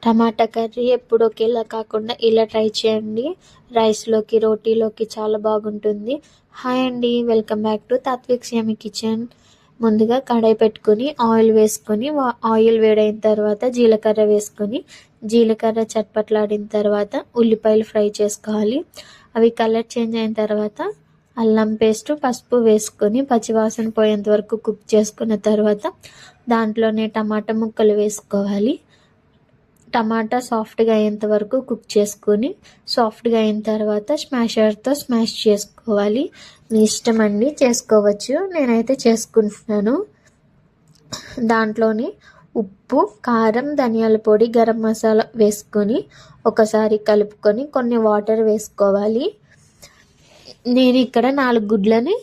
టమాటా curry ఎప్పుడు ఒకేలా కాకుండా ఇలా ట్రై చేయండి. రైస్లోకి, రోటీలోకి చాలా బాగుంటుంది. హాయ్ అండి, welcome back to Tatvik yummy kitchen. ముందుగా కడాయి పెట్టుకొని ఆయిల్ వేసుకొని ఆయిల్ వేడైన తర్వాత జీలకర్ర వేసుకొని జీలకర్ర చట్పట్లాడిన తర్వాత ఉల్లిపాయలు ఫ్రై చేసుకోవాలి. అవి కలర్ చేంజ్ అయిన తర్వాత అల్లం పేస్ట్, పసుపు వేసుకొని పచ్చివాసన పోయేంత వరకు కుక్ చేసుకున్న తర్వాత దాంట్లోనే టమాటా ముక్కలు వేసుకోవాలి. టమాటా సాఫ్ట్గా అయ్యేంత వరకు కుక్ చేసుకొని సాఫ్ట్గా అయిన తర్వాత స్మాషర్తో స్మాష్ చేసుకోవాలి. మీ ఇష్టం అండి, చేసుకోవచ్చు. నేనైతే చేసుకుంటున్నాను. దాంట్లోని ఉప్పు, కారం, ధనియాల పొడి, గరం మసాలా వేసుకొని ఒకసారి కలుపుకొని కొన్ని వాటర్ వేసుకోవాలి. నేను ఇక్కడ 4 గుడ్లని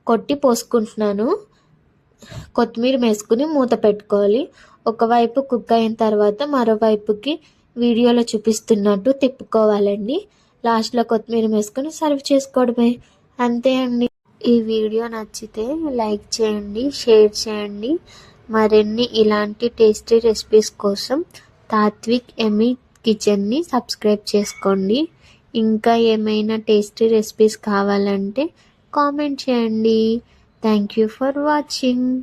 కొట్టి పోసుకుంటున్నాను. కొత్తిమీర వేసుకుని మూత పెట్టుకోవాలి. ఒకవైపు కుక్ అయిన తర్వాత మరోవైపుకి వీడియోలో చూపిస్తున్నట్టు తిప్పుకోవాలండి. లాస్ట్లో కొత్తిమీర వేసుకొని సర్వ్ చేసుకోవడమే, అంతే అండి. ఈ వీడియో నచ్చితే లైక్ చేయండి, షేర్ చేయండి. మరిన్ని ఇలాంటి టేస్టీ రెసిపీస్ కోసం తాత్విక్ యమ్మీ కిచెన్ని సబ్స్క్రైబ్ చేసుకోండి. ఇంకా ఏమైనా టేస్టీ రెసిపీస్ కావాలంటే కామెంట్ చేయండి. Thank you for watching.